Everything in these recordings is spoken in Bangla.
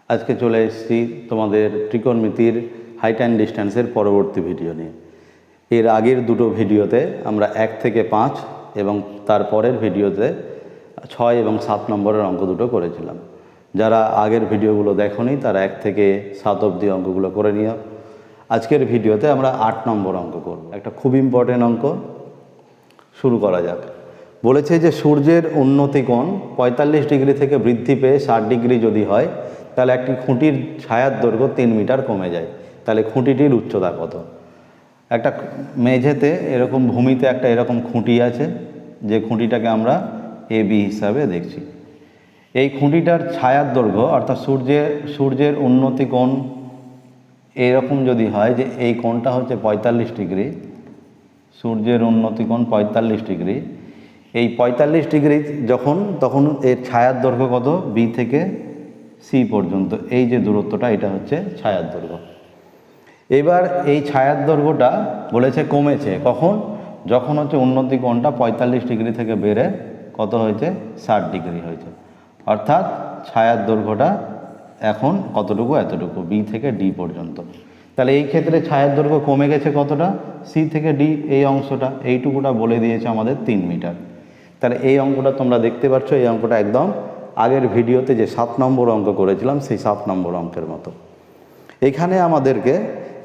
আজকে চলে এসেছি তোমাদের ত্রিকোণমিতির হাইট অ্যান্ড ডিস্ট্যান্সের পরবর্তী ভিডিও নিয়ে। এর আগের দুটো ভিডিওতে আমরা 1 থেকে 5 এবং তারপরের ভিডিওতে 6 এবং 7 নম্বরের অঙ্ক দুটো করেছিলাম। যারা আগের ভিডিওগুলো দেখোনি তারা 1 থেকে 7 অবধি অঙ্কগুলো করে নিও। আজকের ভিডিওতে আমরা 8 নম্বর অঙ্ক করব। একটা খুব ইম্পর্টেন্ট অঙ্ক, শুরু করা যাক। বলেছে যে সূর্যের উন্নতি কোণ 45 ডিগ্রি থেকে বৃদ্ধি পেয়ে 60 ডিগ্রি যদি হয় তাহলে একটি খুঁটির ছায়ার দৈর্ঘ্য 3 মিটার কমে যায়, তাহলে খুঁটিটির উচ্চতা কত? একটা মেঝেতে এরকম ভূমিতে একটা এরকম খুঁটি আছে, যে খুঁটিটাকে আমরা এবি হিসাবে দেখছি। এই খুঁটিটার ছায়ার দৈর্ঘ্য অর্থাৎ সূর্যের উন্নতি কোণ এরকম যদি হয় যে এই কোণটা হচ্ছে 45 ডিগ্রি, সূর্যের উন্নতি কোণ 45 ডিগ্রি, এই 45 ডিগ্রি তখন এর ছায়ার দৈর্ঘ্য কত? বি থেকে সি পর্যন্ত এই যে দূরত্বটা, এটা হচ্ছে ছায়ার দৈর্ঘ্য। এবার এই ছায়ার দৈর্ঘ্যটা বলেছে কমেছে কখন? যখন হচ্ছে উন্নতি কোণটা 45 ডিগ্রি থেকে বেড়ে কত হয়েছে? 60 ডিগ্রি হয়েছে। অর্থাৎ ছায়ার দৈর্ঘ্যটা এখন কতটুকু? এতটুকু, বি থেকে ডি পর্যন্ত। তাহলে এই ক্ষেত্রে ছায়ার দৈর্ঘ্য কমে গেছে কতটা? সি থেকে ডি এই অংশটা, এইটুকুটা বলে দিয়েছে আমাদের 3 মিটার। তাহলে এই অঙ্কটা তোমরা দেখতে পাচ্ছ, এই অঙ্কটা একদম আগের ভিডিওতে যে 7 নম্বর অঙ্ক করেছিলাম সেই 7 নম্বর অঙ্কের মতো। এখানে আমাদেরকে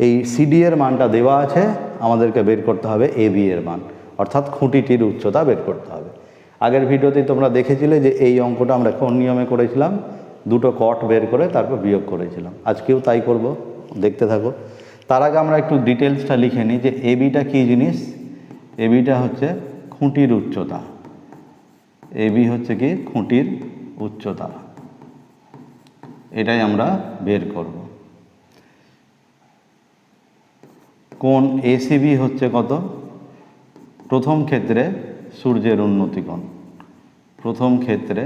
এই সিডি এর মানটা দেওয়া আছে, আমাদেরকে বের করতে হবে এবি এর মান, অর্থাৎ খুঁটিটির উচ্চতা বের করতে হবে। আগের ভিডিওতে তোমরা দেখেছিলে যে এই অঙ্কটা আমরা কোন নিয়মে করেছিলাম? দুটো কট বের করে তারপর বিয়োগ করেছিলাম। আজকেও তাই করব, দেখতে থাকো। তার আগে আমরা একটু ডিটেলসটা লিখে নিই যে এবিটা কী জিনিস। এবিটা হচ্ছে খুঁটির উচ্চতা। এবি হচ্ছে কি? খুঁটির উচ্চতা। এটাই আমরা বের করব। কোণ এসিবি হচ্ছে কত? প্রথম ক্ষেত্রে সূর্যের উন্নতি কোণ, প্রথম ক্ষেত্রে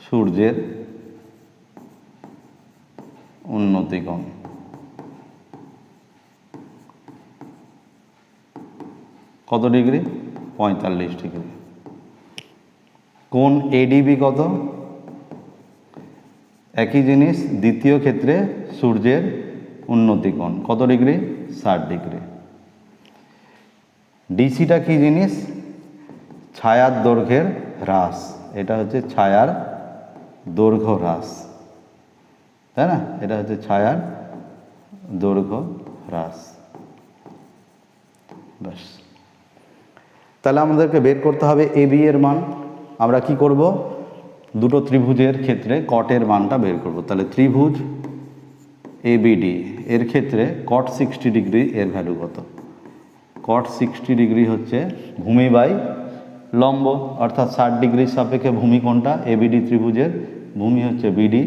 সূর্যের উন্নতি কোণ কত ডিগ্রি? 45 ডিগ্রি। কোণ এডিবি কত? একই জিনিস, দ্বিতীয় ক্ষেত্রে সূর্যের উন্নতি কোণ কত ডিগ্রি? 60 ডিগ্রি। ডিসিটা কি জিনিস? ছায়ার দৈর্ঘ্যের হ্রাস, এটা হচ্ছে ছায়ার দৈর্ঘ্য হ্রাস, তাই না? এটা হচ্ছে ছায়ার দৈর্ঘ্য হ্রাস। ব্যাস, তাহলে আমাদেরকে বের করতে হবে এবি এর মান। আমরা কি করব? দুটো ত্রিভুজের ক্ষেত্রে কটের মানটা বের করব। তাহলে ত্রিভুজ এবিডি এর ক্ষেত্রে কট 60 ডিগ্রি এর ভ্যালু কত? কট 60 ডিগ্রি হচ্ছে ভূমি বাই লম্ব, অর্থাৎ 60 ডিগ্রির সাপেক্ষে ভূমি কোনটা? এবিডি ত্রিভুজের ভূমি হচ্ছে বিডি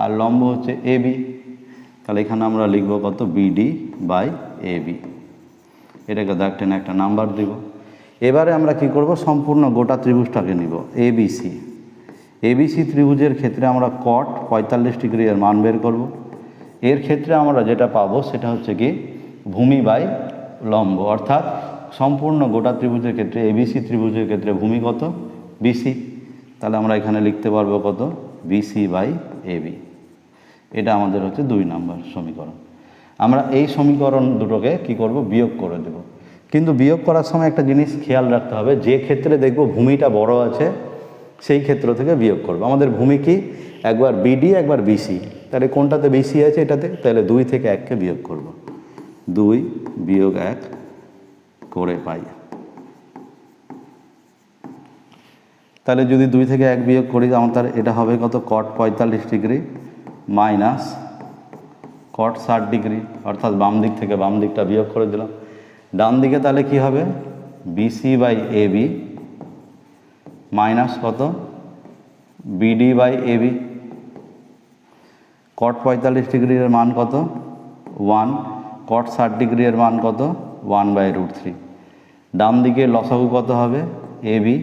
আর লম্ব হচ্ছে এবি। তাহলে এখানে আমরা লিখব কত? BD by AB. এটাকে দেখেন একটা নাম্বার দিব। এবারে আমরা কি করব? সম্পূর্ণ গোটা ত্রিভুজটাকে নিব এবিসি। এবিসি ত্রিভুজের ক্ষেত্রে আমরা কট 45 ডিগ্রি এর মান বের করব। এর ক্ষেত্রে আমরা যেটা পাবো সেটা হচ্ছে কি? ভূমি বাই লম্ব, অর্থাৎ সম্পূর্ণ গোটা ত্রিভুজের ক্ষেত্রে এবিসি ত্রিভুজের ক্ষেত্রে ভূমি কত? বিসি। তাহলে আমরা এখানে লিখতে পারবো কত? BC by AB. এটা আমাদের হচ্ছে 2 নম্বর সমীকরণ। আমরা এই সমীকরণ দুটোকে কি করব? বিয়োগ করে দেব। কিন্তু বিয়োগ করার সময় একটা জিনিস খেয়াল রাখতে হবে, যে ক্ষেত্রে দেখব ভূমিটা বড় আছে সেই ক্ষেত্র থেকে বিয়োগ করব। আমাদের ভূমি কি? একবার বিডি একবার বিসি। তাহলে কোনটাতে বিসি আছে? এটাতে। তাহলে 2 থেকে 1কে বিয়োগ করব। 2 বিয়োগ 1 করে পাই। তাহলে যদি 2 থেকে 1 বিয়োগ করি আমাদের এটা হবে কত? কট 45 ডিগ্রি মাইনাস কট 60 ডিগ্রি, অর্থাৎ বাম দিক থেকে বাম দিকটা বিয়োগ করে দিলাম। ডান দিকে তাহলে কি হবে? বিসি বাই এবি মাইনাস কত? BD by AB. কট 45 ডিগ্রির মান কত? 1। কট 60 ডিগ্রি এর মান কত? 1/√3। ডান দিকে লসাগু কত হবে? এবি,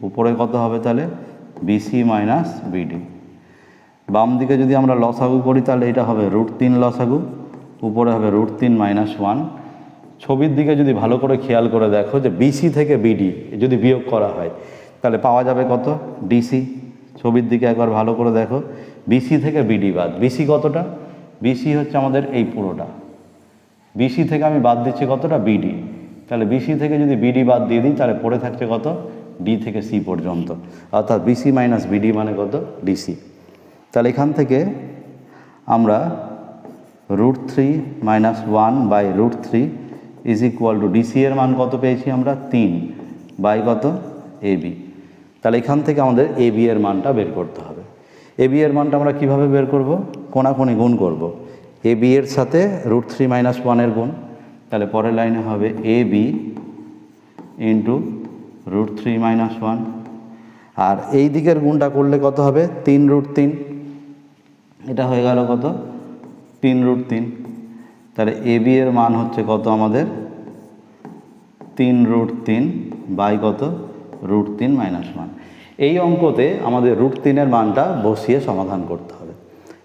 উপরে কত হবে তাহলে? BC minus BD. বাম দিকে যদি আমরা লসাগু করি তাহলে এটা হবে √3 লসাগু, উপরে হবে √3 - 1। ছবির দিকে যদি ভালো করে খেয়াল করে দেখো যে বিসি থেকে বিডি যদি বিয়োগ করা হয় তাহলে পাওয়া যাবে কত? ডিসি। ছবির দিকে একবার ভালো করে দেখো, বিসি থেকে বিডি বাদ। বিসি কতটা? বিসি হচ্ছে আমাদের এই পুরোটা। বিসি থেকে আমি বাদ দিচ্ছি কতটা? বিডি। তাহলে বিসি থেকে যদি বিডি বাদ দিয়ে দিই তাহলে পড়ে থাকছে কত? ডি থেকে সি পর্যন্ত, অর্থাৎ বিসি মাইনাস বিডি মানে কত? ডিসি। তাহলে এখান থেকে আমরা √3 - 1 by √3 is equal to DC এর মান কত পেয়েছি আমরা? 3 বাই কত? এবি। তাহলে এখান থেকে আমাদের এবি এর মানটা বের করতে হবে। এবি এর মানটা আমরা কিভাবে বের করব? কোনাকুনি গুণ করব। এবি এর সাথে √3 - 1 এর গুণ। তাহলে পরের লাইনে হবে এবি ইন্টু √3 - 1, আর এই দিকের গুণটা করলে কত হবে? 3√3। এটা হয়ে গেল কত? 3√3। তাহলে এবি এর মান হচ্ছে কত আমাদের? 3√3 বাই কত? √3 - 1। এই অঙ্কতে আমাদের √3 এর মানটা বসিয়ে সমাধান করতে হবে।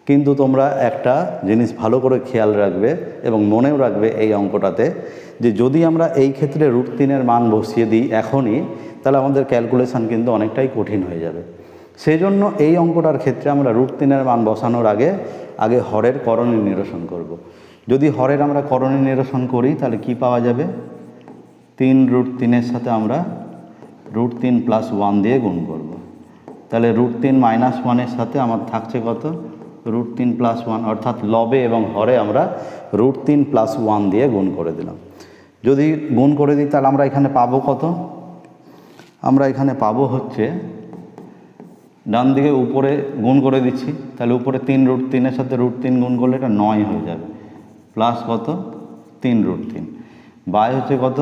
কিন্তু তোমরা একটা জিনিস ভালো করে খেয়াল রাখবে এবং মনেও রাখবে এই অঙ্কটাতে, যে যদি আমরা এই ক্ষেত্রে √3 এর মান বসিয়ে দিই এখনই, তাহলে আমাদের ক্যালকুলেশান কিন্তু অনেকটাই কঠিন হয়ে যাবে। সেই জন্য এই অঙ্কটার ক্ষেত্রে আমরা √3 এর মান বসানোর আগে হরের করণী নিরসন করব। যদি হরের আমরা করণী নিরসন করি তাহলে কি পাওয়া যাবে? 3√3 এর সাথে আমরা √3 + 1 দিয়ে গুণ করব। তাহলে √3 - 1 এর সাথে আমার থাকছে কত? √3 + 1, অর্থাৎ লবে এবং হরে আমরা √3 + 1 দিয়ে গুণ করে দিলাম। যদি গুণ করে দিই তাহলে আমরা এখানে পাবো কত? আমরা এখানে পাবো হচ্ছে, ডান দিকে উপরে গুণ করে দিচ্ছি, তাহলে উপরে 3√3 এর সাথে √3 গুণ করলে এটা 9 হয়ে যাবে, প্লাস কত? 3√3 বাই হচ্ছে কত?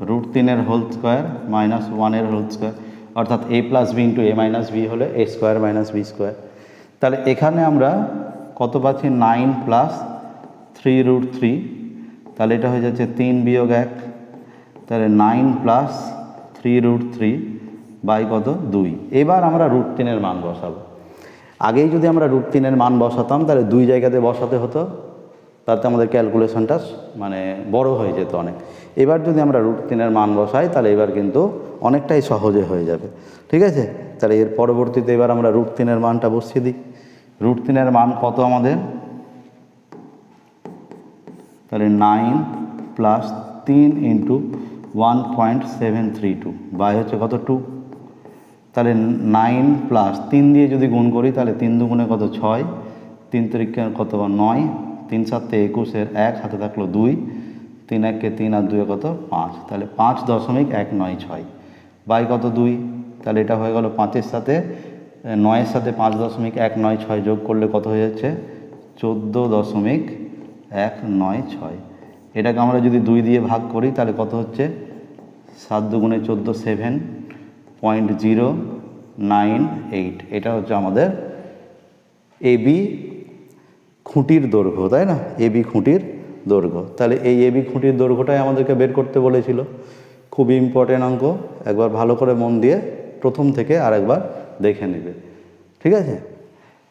√3 এর হোল স্কোয়ার মাইনাস 1 এর হোল স্কোয়ার, অর্থাৎ a + b into a - b হলে a² - b²। তাহলে এখানে আমরা কত পাচ্ছি? 9 + 3√3। তাহলে এটা হয়ে যাচ্ছে 3 - 1। তাহলে 9 + 3√3 বাই কত? 2। এবার আমরা √3 এর মান বসাবো। আগেই যদি আমরা √3 এর মান বসাতাম তাহলে দুই জায়গাতে বসাতে হতো, তাতে আমাদের ক্যালকুলেশনটা মানে বড় হয়ে যেত অনেক। এবার যদি আমরা √3 এর মান বসাই তাহলে এবার কিন্তু অনেকটাই সহজে হয়ে যাবে। ঠিক আছে? তাহলে এর পরবর্তীতে এবার আমরা √3 এর মানটা বসিয়ে দিই। √3 এর মান কত আমাদের? তাহলে 9 + 3 ইন্টু 1.732 বাই হচ্ছে কত? 2। তাহলে 9 + 3 দিয়ে যদি গুণ করি তাহলে 3 দুগুণে কত? 6, 3 তিরিকে কত? 9, 3 × 7 = 21 এর 1 হাতে থাকলো 2, 3 × 1 = 3 আর 2 = কত? 5। তাহলে 5.196 বাই কত? 2। তাহলে এটা হয়ে গেল 5-এর সাথে 9-এর সাথে 5.196 যোগ করলে কত হয়ে যাচ্ছে? 14.196। এটাকে আমরা যদি 2 দিয়ে ভাগ করি তাহলে কত হচ্ছে? 7 দুগুণে 14, 7.098। এটা হচ্ছে আমাদের এবি খুঁটির দৈর্ঘ্য, তাই না? এবি খুঁটির দৈর্ঘ্য। তাহলে এই এবি খুঁটির দৈর্ঘ্যটাই আমাদেরকে বের করতে বলেছিল। খুবই ইম্পর্টেন্ট অঙ্ক, একবার ভালো করে মন দিয়ে প্রথম থেকে আরেকবার দেখে নেবে। ঠিক আছে?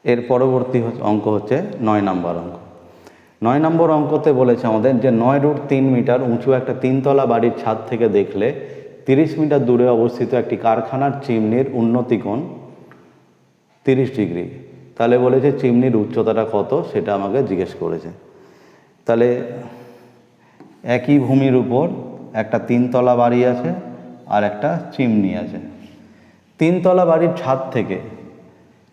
এর পরবর্তী অঙ্ক হচ্ছে 9 নম্বর অঙ্ক। 9 নম্বর অঙ্কতে বলেছে আমাদের যে 9√3 মিটার উঁচু একটা 3তলা বাড়ির ছাদ থেকে দেখলে 30 মিটার দূরে অবস্থিত একটি কারখানার চিমনির উন্নতি কোণ 30 ডিগ্রি। তাহলে বলেছে চিমনির উচ্চতাটা কত সেটা আমাকে জিজ্ঞেস করেছে। তাহলে একই ভূমির উপর একটা 3তলা বাড়ি আছে আর একটা চিমনি আছে। 3তলা বাড়ির ছাদ থেকে,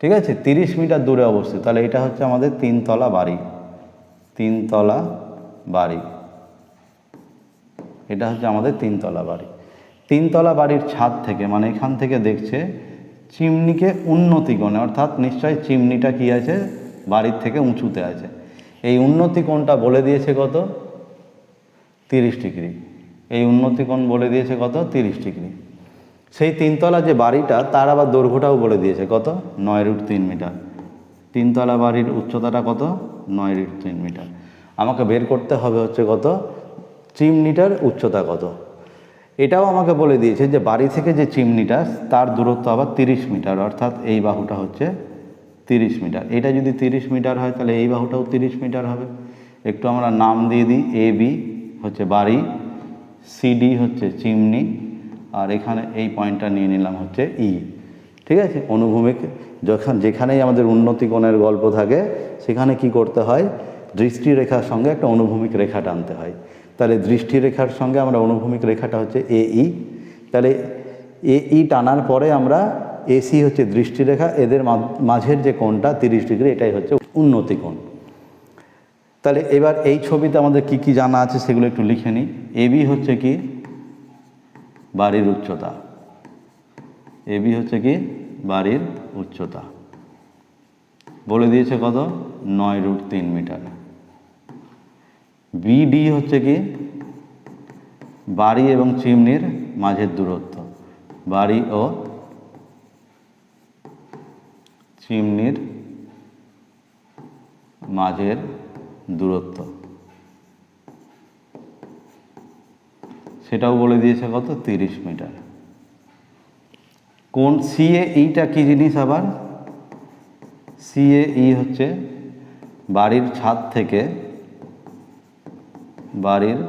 ঠিক আছে, 30 মিটার দূরে অবস্থিত। তাহলে এটা হচ্ছে আমাদের 3তলা বাড়ি। 3তলা বাড়ি, এটা হচ্ছে আমাদের 3তলা বাড়ি। 3তলা বাড়ির ছাদ থেকে মানে এখান থেকে দেখছে চিমনিকে উন্নতি কোণে, অর্থাৎ নিশ্চয়ই চিমনিটা কি আছে? বাড়ির থেকে উঁচুতে আছে। এই উন্নতি কোণটা বলে দিয়েছে কত? 30 ডিগ্রি। এই উন্নতি কোণ বলে দিয়েছে কত? 30 ডিগ্রি। সেই 3তলা যে বাড়িটা তার আবার দৈর্ঘ্যটাও বলে দিয়েছে কত? 9√3 মিটার। 3তলা বাড়ির উচ্চতাটা কত? 9√3 মিটার। আমাকে বের করতে হবে হচ্ছে কত? চিমনিটার উচ্চতা কত। এটাও আমাকে বলে দিয়েছে যে বাড়ি থেকে যে চিমনিটা তার দূরত্ব আবার 30 মিটার, অর্থাৎ এই বাহুটা হচ্ছে 30 মিটার। এটা যদি 30 মিটার হয় তাহলে এই বাহুটাও 30 মিটার হবে। একটু আমরা নাম দিয়ে দিই। AB হচ্ছে বাড়ি, CD হচ্ছে চিমনি, আর এখানে এই পয়েন্টটা নিয়ে নিলাম হচ্ছে E। ঠিক আছে। অনুভূমিক যেখানেই আমাদের উন্নতি কোণের গল্প থাকে সেখানে কি করতে হয়, দৃষ্টিরেখার সঙ্গে একটা অনুভূমিক রেখা টানতে হয়। তাহলে দৃষ্টিরেখার সঙ্গে আমরা অনুভূমিক রেখাটা হচ্ছে এই, তাহলে এই টানার পরে আমরা এসি হচ্ছে দৃষ্টিরেখা, এদের মাঝের যে কোণটা 30 ডিগ্রি, এটাই হচ্ছে উন্নতি কোণ। তাহলে এবার এই ছবিতে আমাদের কি কি জানা আছে সেগুলো একটু লিখে নিই। এবি হচ্ছে কি বাড়ির উচ্চতা, এবি হচ্ছে কি বাড়ির উচ্চতা, বলে দিয়েছে কত, 9√3 মিটার। বিডি হচ্ছে কি বাড়ি এবং চিমনির মাঝের দূরত্ব, বাড়ি ও চিমনির মাঝের দূরত্ব, সেটাও বলে দিয়েছে কত, 30 মিটার। কোন সিএইটা কি জিনিস আবার, সিএই হচ্ছে বাড়ির ছাদ থেকে, বাড়ির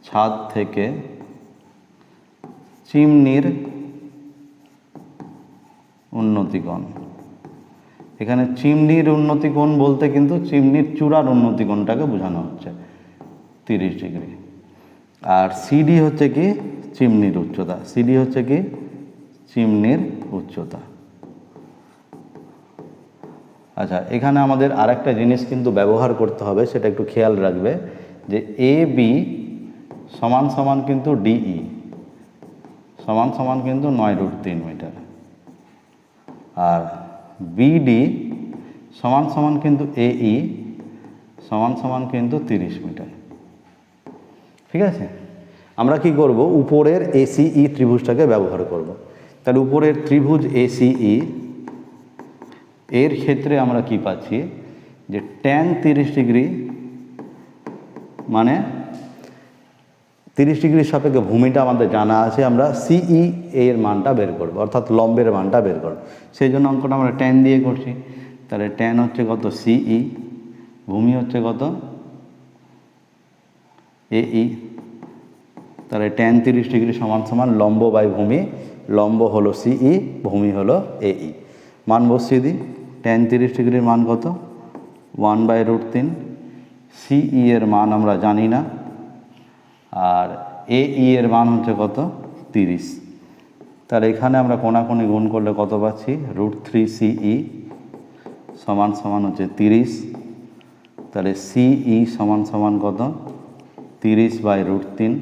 ছাদ থেকে চিমনির উন্নতিকোণ। এখানে চিমনির উন্নতিকোণ বলতে কিন্তু চিমনির চূড়ার উন্নতিকোণটাকে বোঝানো হচ্ছে, 30 ডিগ্রি। আর সিডি হচ্ছে কি চিমনির উচ্চতা, সিডি হচ্ছে কি চিমনির উচ্চতা। আচ্ছা, এখানে আমাদের আরেকটা জিনিস কিন্তু ব্যবহার করতে হবে, সেটা একটু খেয়াল রাখবে, যে এ বি সমান সমান কিন্তু ডিই সমান সমান কিন্তু 9√3 মিটার, আর বিডি সমান সমান কিন্তু এই সমান সমান কিন্তু 30 মিটার। ঠিক আছে, আমরা কি করব, উপরের এসিই ত্রিভুজটাকে ব্যবহার করব। তাহলে উপরের ত্রিভুজ এসিই এর ক্ষেত্রে আমরা কি পাচ্ছি, যে tan 30 ডিগ্রি মানে 30 ডিগ্রির সাপেক্ষে ভূমিটা আমাদের জানা আছে, আমরা সিই এর মানটা বের করব, অর্থাৎ লম্বের মানটা বের করব। সেই জন্য অঙ্কটা আমরা tan দিয়ে করছি। তাহলে tan হচ্ছে কত সিই, ভূমি হচ্ছে কত এই, তাহলে tan 30 ডিগ্রি সমান সমান লম্ব বাই ভূমি, লম্ব হলো সিই, ভূমি হলো এই। মান বসিয়ে দিই, tan 30 ডিগ্রির মান কত, 1/√3। সিই এর মান আমরা জানি না, আর এই এর মান হচ্ছে কত 30। তাহলে এখানে আমরা কোণাকুণি গুণ করলে কত পাচ্ছি, √3 সিই সমান সমান হচ্ছে 30। তাহলে সিই সমান সমান কত, 30/√3।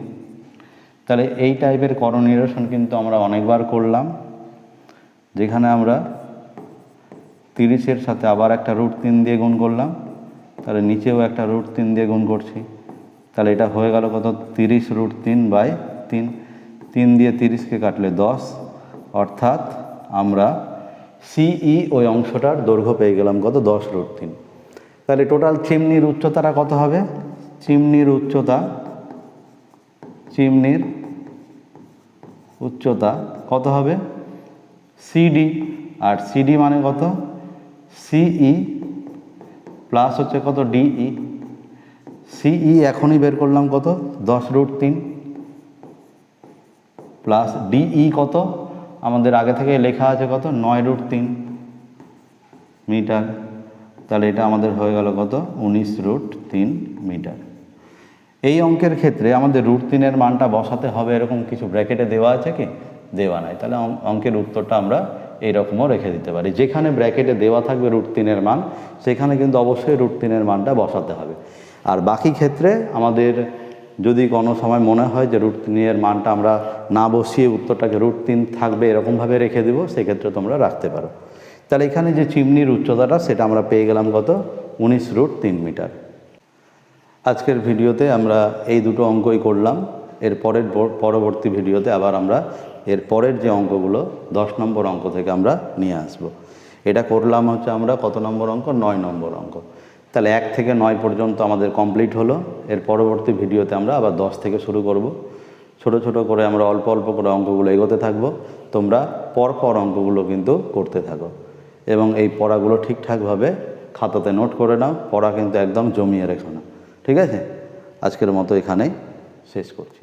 তাহলে এই টাইপের করণ নিরসন কিন্তু আমরা অনেকবার করলাম, যেখানে আমরা 30-এর সাথে আবার একটা √3 দিয়ে গুণ করলাম, তাহলে নিচেও একটা √3 দিয়ে গুণ করছি। তাহলে এটা হয়ে গেল কত, 30√3/3, 3 দিয়ে 30কে কাটলে 10, অর্থাৎ আমরা সিই ওই অংশটার দৈর্ঘ্য পেয়ে গেলাম কত, 10√3। তাহলে টোটাল চিমনির উচ্চতাটা কত হবে, চিমনির উচ্চতা কত হবে, সিডি, আর সিডি মানে কত, সিই প্লাস হচ্ছে কত ডিই। সিই এখনই বের করলাম কত, 10√3 প্লাস ডিই কত, আমাদের আগে থেকে লেখা আছে কত, 9√3 মিটার। তাহলে এটা আমাদের হয়ে গেল কত, 19√3 মিটার। এই অঙ্কের ক্ষেত্রে আমাদের √3 মানটা বসাতে হবে, এরকম কিছু ব্র্যাকেটে দেওয়া আছে কি, দেওয়া নাই। তাহলে অঙ্কের উত্তরটা আমরা এইরকমও রেখে দিতে পারি, যেখানে ব্র্যাকেটে দেওয়া থাকবে √3 মান, সেখানে কিন্তু অবশ্যই √3 মানটা বসাতে হবে। আর বাকি ক্ষেত্রে আমাদের যদি কোনো সময় মনে হয় যে √3 মানটা আমরা না বসিয়ে উত্তরটাকে √3 থাকবে এরকমভাবে রেখে দেব, সেক্ষেত্রে তোমরা রাখতে পারো। তাহলে এখানে যে চিমনির উচ্চতাটা সেটা আমরা পেয়ে গেলাম কত, 19√3 মিটার। আজকের ভিডিওতে আমরা এই দুটো অঙ্কই করলাম। এর পরবর্তী ভিডিওতে আবার আমরা এর পরের যে অঙ্কগুলো 10 নম্বর অঙ্ক থেকে আমরা নিয়ে আসব। এটা করলাম হচ্ছে আমরা কত নম্বর অঙ্ক, 9 নম্বর অঙ্ক। তাহলে 1 থেকে 9 পর্যন্ত আমাদের কমপ্লিট হলো। এর পরবর্তী ভিডিওতে আমরা আবার 10 থেকে শুরু করব। ছোট ছোট করে আমরা অল্প অল্প করে অঙ্কগুলো এগোতে থাকবো। তোমরা পরপর অঙ্কগুলো কিন্তু করতে থাকো এবং এই পড়াগুলো ঠিকঠাকভাবে খাতাতে নোট করে নাও। পড়া কিন্তু একদম জমিয়ে রেখো না, ঠিক আছে? আজকের মতো এখানেই শেষ করছি।